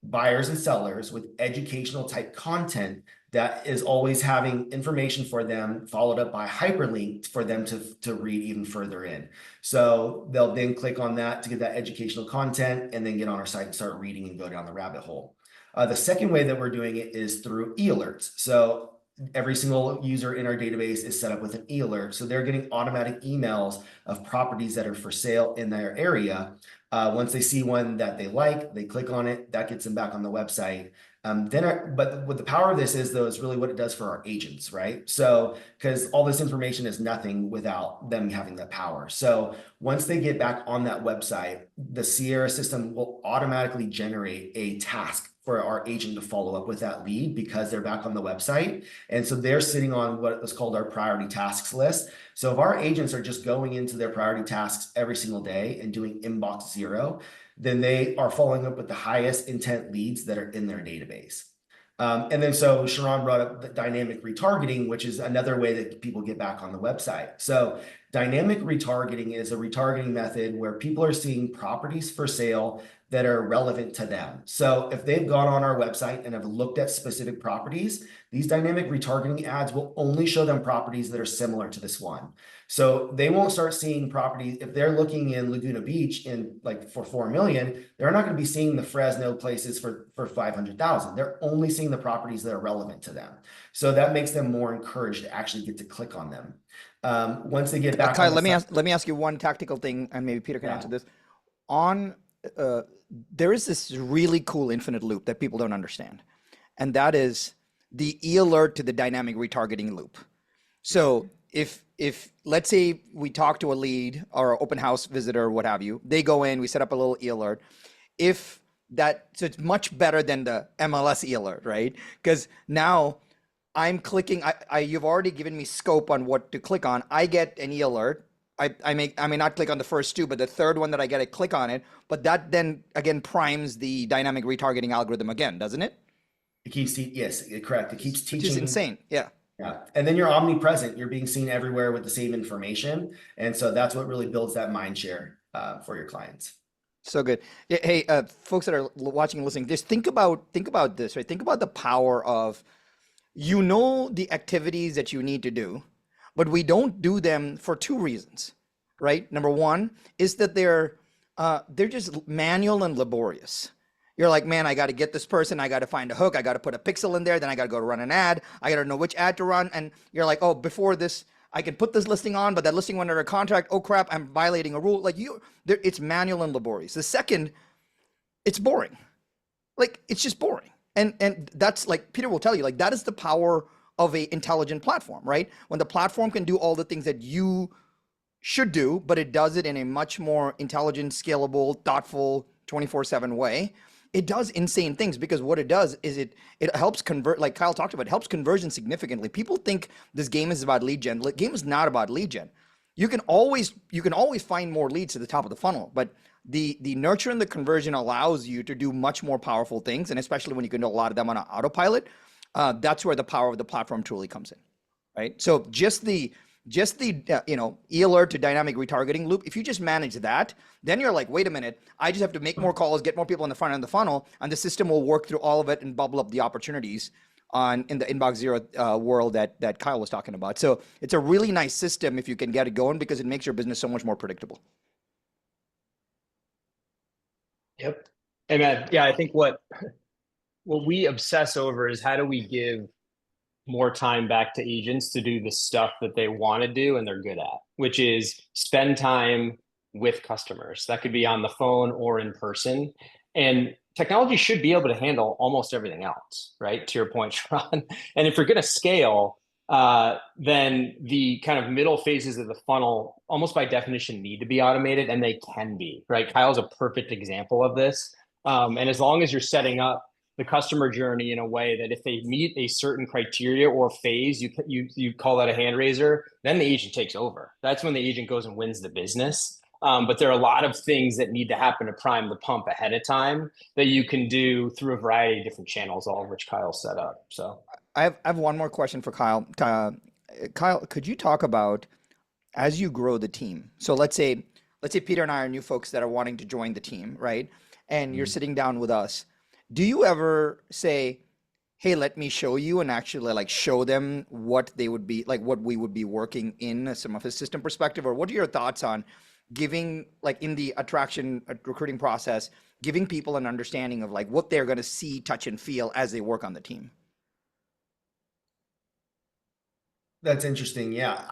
C: buyers and sellers with educational type content that is always having information for them, followed up by hyperlink for them to read even further in. So they'll then click on that to get that educational content and then get on our site and start reading and go down the rabbit hole. The second way that we're doing it is through e-alerts. So every single user in our database is set up with an e-alert. So they're getting automatic emails of properties that are for sale in their area. Once they see one that they like, they click on it, that gets them back on the website. But what the power of this is, though, is really what it does for our agents, right? So, because all this information is nothing without them having that power. So once they get back on that website, the Sierra system will automatically generate a task for our agent to follow up with that lead because they're back on the website. And so they're sitting on what was called our priority tasks list. So if our agents are just going into their priority tasks every single day and doing inbox 0, then they are following up with the highest intent leads that are in their database. And then so Sharran brought up the dynamic retargeting, which is another way that people get back on the website. So dynamic retargeting is a retargeting method where people are seeing properties for sale that are relevant to them. So if they've gone on our website and have looked at specific properties, these dynamic retargeting ads will only show them properties that are similar to this one. So they won't start seeing properties. If they're looking in Laguna Beach for 4 million, they're not going to be seeing the Fresno places for 500,000. They're only seeing the properties that are relevant to them. So that makes them more encouraged to actually get to click on them. Once they get back,
A: Kyle, let me ask you one tactical thing, and maybe Peter can answer this. There is this really cool infinite loop that people don't understand, and that is the e-alert to the dynamic retargeting loop. So if let's say we talk to a lead or an open house visitor or what have you, they go in, we set up a little e-alert. So it's much better than the MLS e-alert, right? Because now I'm clicking, you've already given me scope on what to click on. I get an e-alert. I may not click on the first two, but the third one that I get, I click on it. But that then again primes the dynamic retargeting algorithm again, doesn't it?
C: It keeps, yes, correct. It keeps teaching.
A: Which is insane. Yeah.
C: Yeah. And then you're omnipresent. You're being seen everywhere with the same information. And so that's what really builds that mind share for your clients.
A: So good. Hey, folks that are watching and listening, just think about this, right? Think about the power of, the activities that you need to do, but we don't do them for two reasons, right? Number one is that they're just manual and laborious. You're like, man, I got to get this person. I got to find a hook. I got to put a pixel in there. Then I got to go to run an ad. I got to know which ad to run. And you're like, oh, before this, I can put this listing on, but that listing went under contract. Oh crap, I'm violating a rule. It's manual and laborious. The second, it's boring. It's just boring. And that's like Peter will tell you, that is the power of a intelligent platform, right? When the platform can do all the things that you should do, but it does it in a much more intelligent, scalable, thoughtful, 24/7 way. It does insane things because what it does is it helps convert, like Kyle talked about, it helps conversion significantly. People think this game is about lead gen. The game is not about lead gen. You can always find more leads to the top of the funnel, but the nurture and the conversion allows you to do much more powerful things, and especially when you can do a lot of them on an autopilot, that's where the power of the platform truly comes in, right? So just the e-alert to dynamic retargeting loop, if you just manage that, then you're like, wait a minute, I just have to make more calls, get more people in the front end of the funnel, and the system will work through all of it and bubble up the opportunities on in the inbox zero world that Kyle was talking about. So it's a really nice system if you can get it going because it makes your business so much more predictable.
B: Yep. Amen. Yeah, I think what we obsess over is how do we give more time back to agents to do the stuff that they want to do and they're good at, which is spend time with customers. That could be on the phone or in person. And technology should be able to handle almost everything else, right? To your point, Sharran. And if you're going to scale, then the kind of middle phases of the funnel, almost by definition, need to be automated, and they can be, right? Kyle's a perfect example of this. And as long as you're setting up the customer journey in a way that if they meet a certain criteria or phase, you call that a hand raiser, then the agent takes over. That's when the agent goes and wins the business. But there are a lot of things that need to happen to prime the pump ahead of time that you can do through a variety of different channels, all of which Kyle set up. So
A: I have one more question for Kyle. Kyle, could you talk about as you grow the team? So let's say Peter and I are new folks that are wanting to join the team, right? And you're sitting down with us. Do you ever say, hey, let me show you and actually like show them what they would be like, what we would be working in some of a system perspective? Or what are your thoughts on giving, like in the attraction recruiting process, giving people an understanding of like what they're going to see, touch, and feel as they work on the team?
C: That's interesting. Yeah.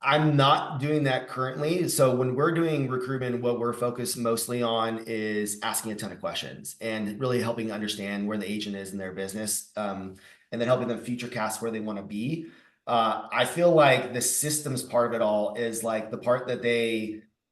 C: I'm not doing that currently. So when we're doing recruitment, what we're focused mostly on is asking a ton of questions and really helping understand where the agent is in their business, and then helping them future cast where they want to be. I feel like the systems part of it all is like the part that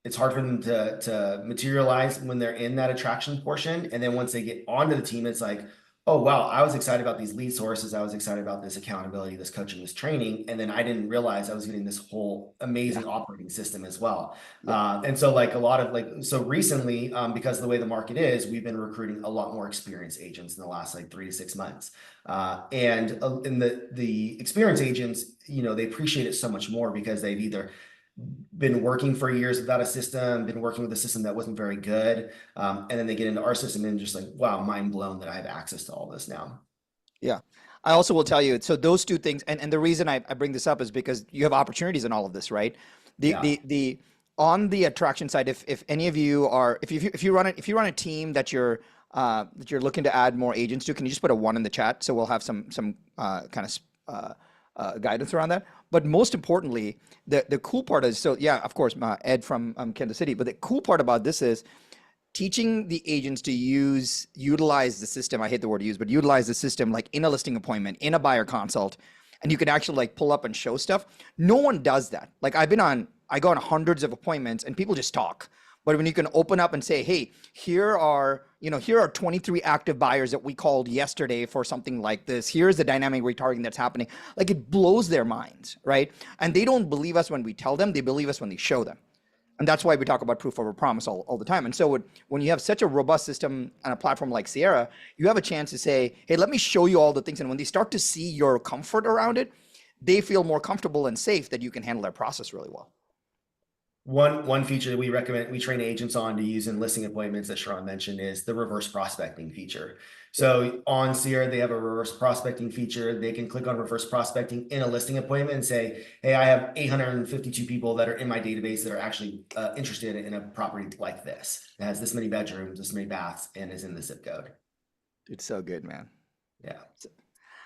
C: it's hard for them to materialize when they're in that attraction portion. And then once they get onto the team, it's like, oh, wow, I was excited about these lead sources. I was excited about this accountability, this coaching, this training. And then I didn't realize I was getting this whole amazing operating system as well. And so like a lot of so recently, because of the way the market is, we've been recruiting a lot more experienced agents in the last like 3 to 6 months. And in the experienced agents, they appreciate it so much more because they've either been working for years without a system, been working with a system that wasn't very good. And then they get into our system and just like, wow, mind blown that I have access to all this now.
A: Yeah. I also will tell you, so those two things, and the reason I bring this up is because you have opportunities in all of this, right? The on the attraction side, if any of you are, if you run a team that you're looking to add more agents to, can you just put a 1 in the chat? So we'll have some kind of guidance around that. But most importantly, the cool part is, so yeah, of course, Ed from Kansas City, but the cool part about this is teaching the agents to utilize the system. I hate the word use, but utilize the system like in a listing appointment, in a buyer consult, and you can actually like pull up and show stuff. No one does that. Like I go on hundreds of appointments and people just talk. But when you can open up and say, hey, here are 23 active buyers that we called yesterday for something like this. Here's the dynamic retargeting that's happening. Like it blows their minds, right? And they don't believe us when we tell them, they believe us when they show them. And that's why we talk about proof over promise all the time. And so when you have such a robust system and a platform like Sierra, you have a chance to say, hey, let me show you all the things. And when they start to see your comfort around it, they feel more comfortable and safe that you can handle their process really well.
C: One feature that we train agents on to use in listing appointments that Sharran mentioned is the reverse prospecting feature. So on Sierra, they have a reverse prospecting feature. They can click on reverse prospecting in a listing appointment and say, hey, I have 852 people that are in my database that are actually interested in a property like this. It has this many bedrooms, this many baths, and is in the zip code.
A: It's so good, man.
C: Yeah.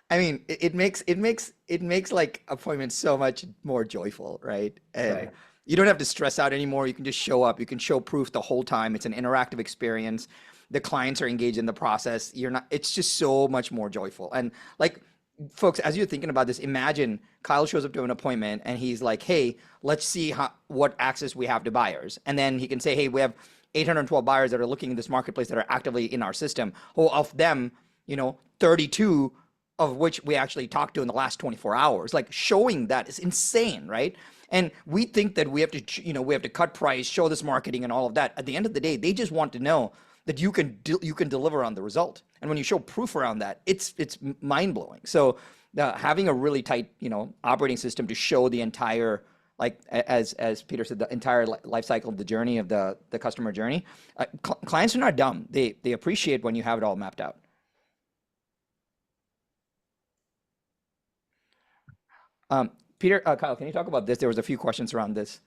A: I mean, it makes like appointments so much more joyful, right? And
C: right.
A: You don't have to stress out anymore. You can just show up. You can show proof the whole time. It's an interactive experience. The clients are engaged in the process. It's just so much more joyful. And like, folks, as you're thinking about this, imagine Kyle shows up to an appointment and he's like, hey, let's see what access we have to buyers. And then he can say, hey, we have 812 buyers that are looking in this marketplace that are actively in our system. Oh, of them, 32 of which we actually talked to in the last 24 hours. Like showing that is insane, right? And we think that we have to cut price, show this marketing and all of that. At the end of the day, they just want to know that you can deliver on the result. And when you show proof around that, it's mind blowing. So having a really tight, operating system to show the entire, like as Peter said, the entire life cycle of the journey of the customer journey, clients are not dumb. They appreciate when you have it all mapped out. Peter, Kyle, can you talk about this? There was a few questions around this.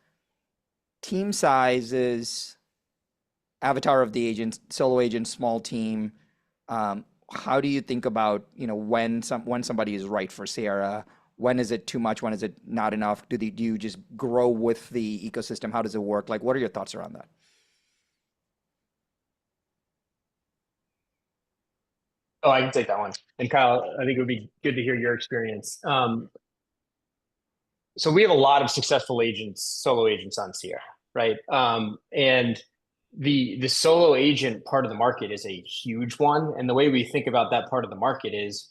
A: Team sizes, avatar of the agent, solo agent, small team. How do you think about, when somebody is right for Sierra? When is it too much? When is it not enough? Do you just grow with the ecosystem? How does it work? Like, what are your thoughts around that?
B: Oh, I can take that one. And Kyle, I think it would be good to hear your experience. So we have a lot of successful agents, solo agents on Sierra, right? And the solo agent part of the market is a huge one. And the way we think about that part of the market is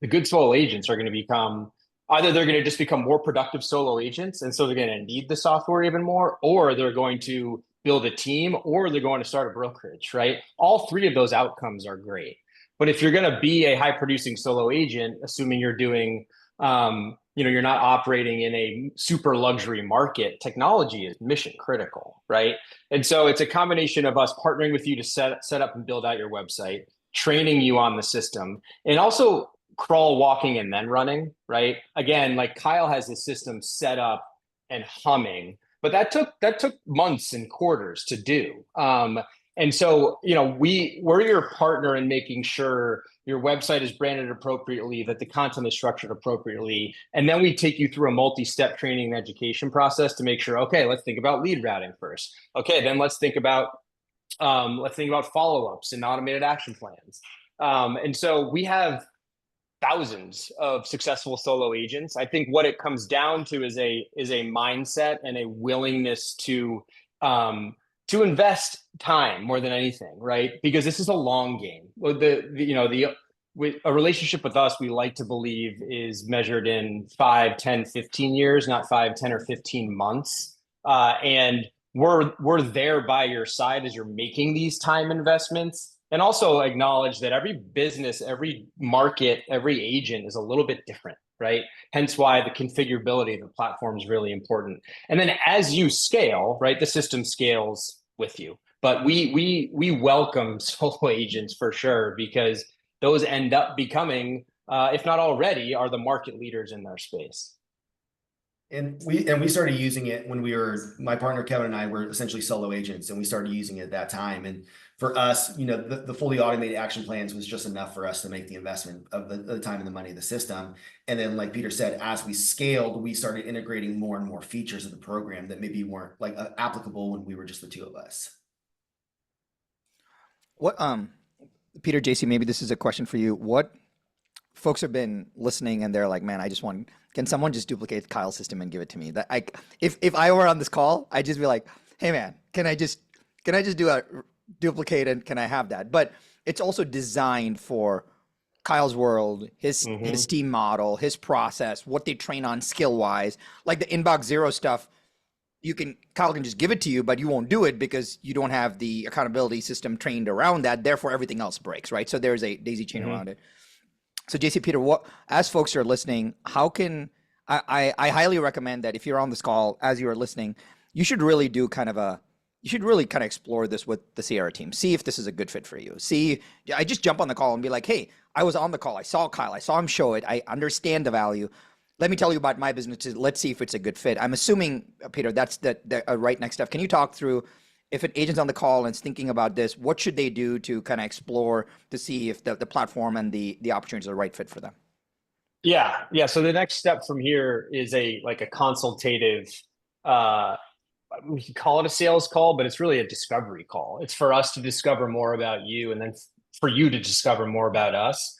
B: the good solo agents are going to become either they're going to just become more productive solo agents, and so they're going to need the software even more, or they're going to build a team, or they're going to start a brokerage, right? All three of those outcomes are great. But if you're going to be a high producing solo agent, assuming you're doing, you're not operating in a super luxury market, technology is mission critical, right? And so it's a combination of us partnering with you to set up and build out your website, training you on the system, and also crawl, walking, and then running, right? Again, like Kyle has the system set up and humming, but that took months and quarters to do. And so, we're your partner in making sure your website is branded appropriately, that the content is structured appropriately. And then we take you through a multi-step training and education process to make sure, okay, let's think about lead routing first. Okay, then let's think about follow-ups and automated action plans. And so we have thousands of successful solo agents. I think what it comes down to is a mindset and a willingness to invest time more than anything, right? Because this is a long game. A relationship with us, we like to believe, is measured in 5, 10, 15 years, not 5, 10, or 15 months. And we're there by your side as you're making these time investments. And also acknowledge that every business, every market, every agent is a little bit different, right? Hence why the configurability of the platform is really important. And then as you scale, right, the system scales with you. But we welcome solo agents for sure, because those end up becoming, if not already, are the market leaders in their space.
C: And we started using it when my partner Kevin and I were essentially solo agents, and we started using it at that time. And for us, the fully automated action plans was just enough for us to make the investment of the time and the money of the system. And then, like Peter said, as we scaled, we started integrating more and more features of the program that maybe weren't like applicable when we were just the two of us.
A: What, Peter, JC, maybe this is a question for you. What folks have been listening and they're like, man, can someone just duplicate Kyle's system and give it to me? If I were on this call, I'd just be like, hey man, can I just do a duplicate, and can I have that? But it's also designed for Kyle's world, his team model, his process, what they train on skill wise, like the inbox zero stuff. Kyle can just give it to you, but you won't do it because you don't have the accountability system trained around that. Therefore, everything else breaks, right? So there's a daisy chain around it. So JC, Peter, as folks are listening, how can I highly recommend that if you're on this call, as you are listening, you should really explore this with the Sierra team. See if this is a good fit for you. I just jump on the call and be like, hey, I was on the call. I saw Kyle. I saw him show it. I understand the value. Let me tell you about my business. Let's see if it's a good fit. I'm assuming, Peter, that's the right next step. Can you talk through, if an agent's on the call and is thinking about this, what should they do to kind of explore to see if the platform and the opportunities are the right fit for them?
B: Yeah. So the next step from here is a consultative, we can call it a sales call, but it's really a discovery call. It's for us to discover more about you, and then for you to discover more about us.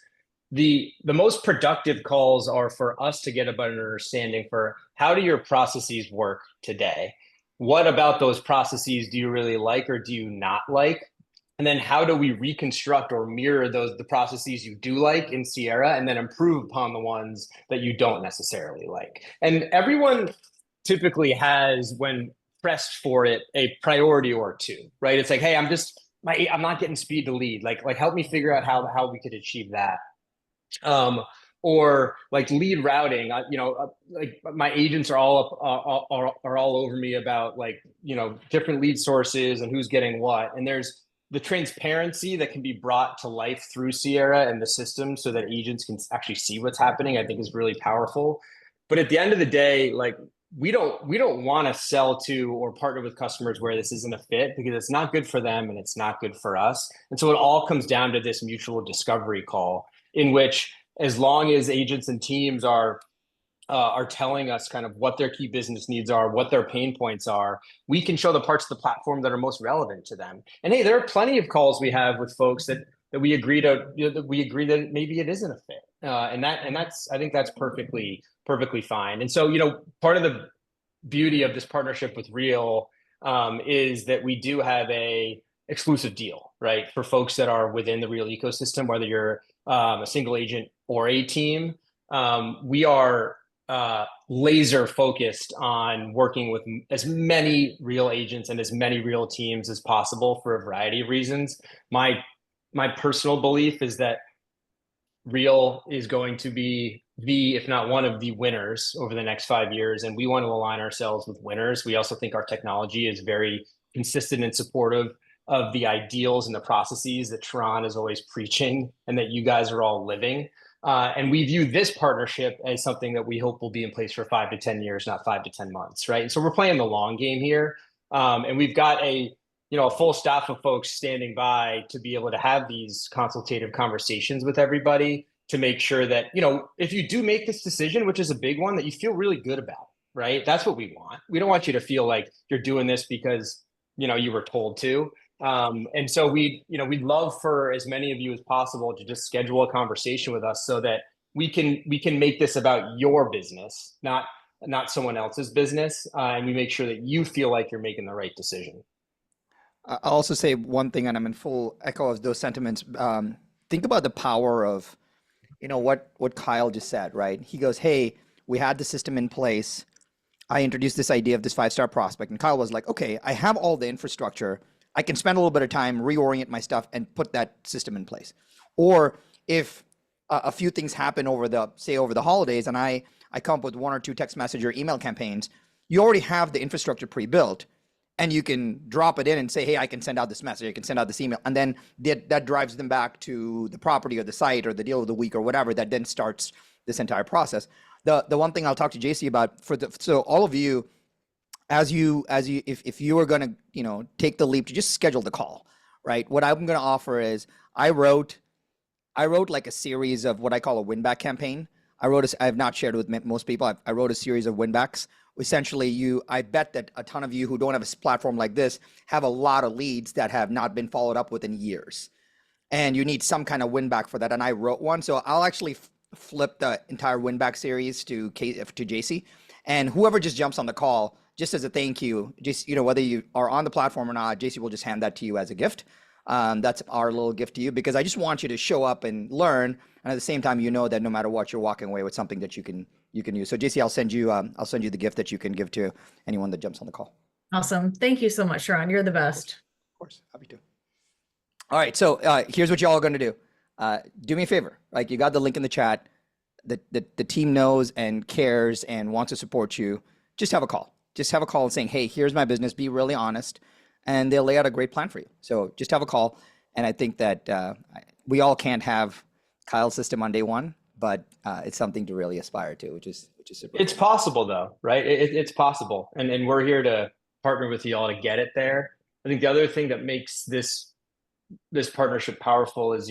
B: The most productive calls are for us to get a better understanding for how do your processes work today? What about those processes do you really like or do you not like? And then how do we reconstruct or mirror the processes you do like in Sierra, and then improve upon the ones that you don't necessarily like? And everyone typically has, when pressed for it, a priority or two, right? It's like, hey, I'm not getting speed to lead. Like help me figure out how we could achieve that. Or like lead routing, like my agents are all over me about different lead sources and who's getting what. And there's the transparency that can be brought to life through Sierra and the system so that agents can actually see what's happening, I think is really powerful. But at the end of the day, like we don't want to sell to or partner with customers where this isn't a fit, because it's not good for them and it's not good for us. And so it all comes down to this mutual discovery call, in which, as long as agents and teams are telling us kind of what their key business needs are, what their pain points are, we can show the parts of the platform that are most relevant to them. And hey, there are plenty of calls we have with folks that we agree to, that we agree that maybe it isn't a fit. And that's, I think that's perfectly fine. And so, part of the beauty of this partnership with Real is that we do have a exclusive deal, right? For folks that are within the Real ecosystem, whether you're a single agent or a team, we are laser focused on working with as many Real agents and as many Real teams as possible for a variety of reasons. My personal belief is that Real is going to be if not one of the winners over the next 5 years, and we want to align ourselves with winners. We also think our technology is very consistent and supportive of the ideals and the processes that Sharran is always preaching and that you guys are all living. And we view this partnership as something that we hope will be in place for 5 to 10 years, not 5 to 10 months, right? And so we're playing the long game here. And we've got a full staff of folks standing by to be able to have these consultative conversations with everybody, to make sure that, if you do make this decision, which is a big one, that you feel really good about, right? That's what we want. We don't want you to feel like you're doing this because, you were told to. And so we'd love for as many of you as possible to just schedule a conversation with us, so that we can make this about your business, not someone else's business. And we make sure that you feel like you're making the right decision.
A: I'll also say one thing, and I'm in full echo of those sentiments. Think about the power of, what Kyle just said, right? He goes, hey, we had the system in place. I introduced this idea of this 5-star prospect. And Kyle was like, okay, I have all the infrastructure. I can spend a little bit of time, reorient my stuff, and put that system in place. Or if a few things happen over the holidays, and I come up with 1 or 2 text message or email campaigns, you already have the infrastructure pre-built. And you can drop it in and say, hey, I can send out this message, I can send out this email. And then that drives them back to the property or the site or the deal of the week or whatever, that then starts this entire process. The one thing I'll talk to JC about, so all of you, if you are going to, take the leap to just schedule the call, right? What I'm going to offer is I wrote like a series of what I call a win-back campaign. I have not shared it with most people. I wrote a series of win-backs. Essentially, I bet that a ton of you who don't have a platform like this have a lot of leads that have not been followed up with in years. And you need some kind of win back for that. And I wrote one. So I'll actually flip the entire win back series to JC. And whoever just jumps on the call, just as a thank you, just, whether you are on the platform or not, JC will just hand that to you as a gift. That's our little gift to you, because I just want you to show up and learn. And at the same time, that no matter what, you're walking away with something that you can use. So JC, I'll send you the gift that you can give to anyone that jumps on the call.
D: Awesome. Thank you so much, Sharran. You're the best.
A: Of course. Happy to. All right. So here's what y'all are going to do. Do me a favor. Like, you got the link in the chat. The team knows and cares and wants to support you. Just have a call. Just have a call and saying, hey, here's my business. Be really honest. And they'll lay out a great plan for you. So just have a call. And I think that we all can't have Kyle's system on day one, but it's something to really aspire to, which is super.
B: It's possible though, right? It's possible. And we're here to partner with you all to get it there. I think the other thing that makes this partnership powerful is,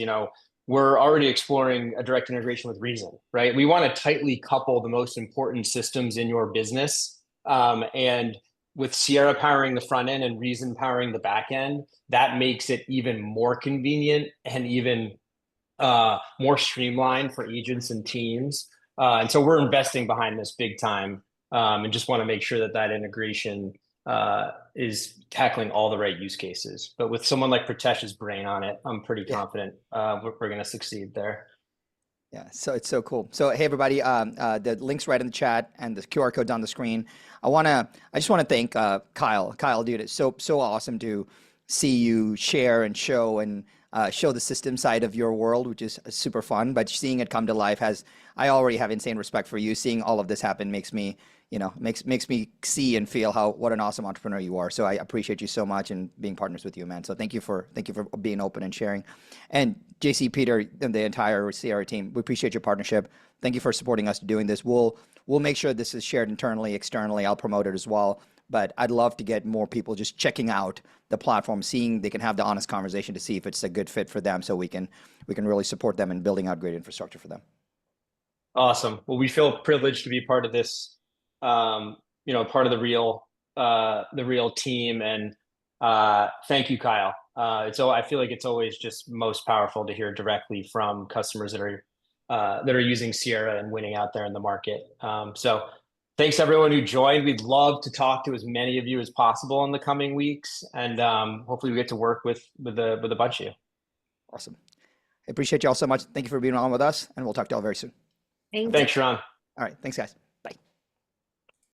B: we're already exploring a direct integration with Reason, right? We want to tightly couple the most important systems in your business. And with Sierra powering the front end and Reason powering the back end, that makes it even more convenient and even more streamlined for agents and teams. And so we're investing behind this big time, and just want to make sure that integration is tackling all the right use cases. But with someone like Pratesh's brain on it, I'm pretty confident we're going to succeed there.
A: Yeah, so it's so cool. So hey, everybody, the link's right in the chat and the QR code's on the screen. I just want to thank Kyle. Kyle, dude, it's so awesome to see you share and show the system side of your world, which is super fun. But seeing it come to life I already have insane respect for you. Seeing all of this happen makes me, makes me see and feel what an awesome entrepreneur you are. So I appreciate you so much and being partners with you, man. So thank you for being open and sharing. And JC, Peter, and the entire Sierra team, we appreciate your partnership. Thank you for supporting us doing this. We'll make sure this is shared internally, externally. I'll promote it as well. But I'd love to get more people just checking out the platform, seeing they can have the honest conversation to see if it's a good fit for them, so we can really support them in building out great infrastructure for them.
B: Awesome. Well, we feel privileged to be part of this, part of the Real team, and thank you, Kyle. I feel like it's always just most powerful to hear directly from customers that are using Sierra and winning out there in the market. So thanks everyone who joined. We'd love to talk to as many of you as possible in the coming weeks, and hopefully we get to work with a bunch of you.
A: Awesome. I appreciate you all so much. Thank you for being on with us, and we'll talk to you all very soon.
D: Thank you.
B: Thanks, Sharran.
A: All right. Thanks, guys.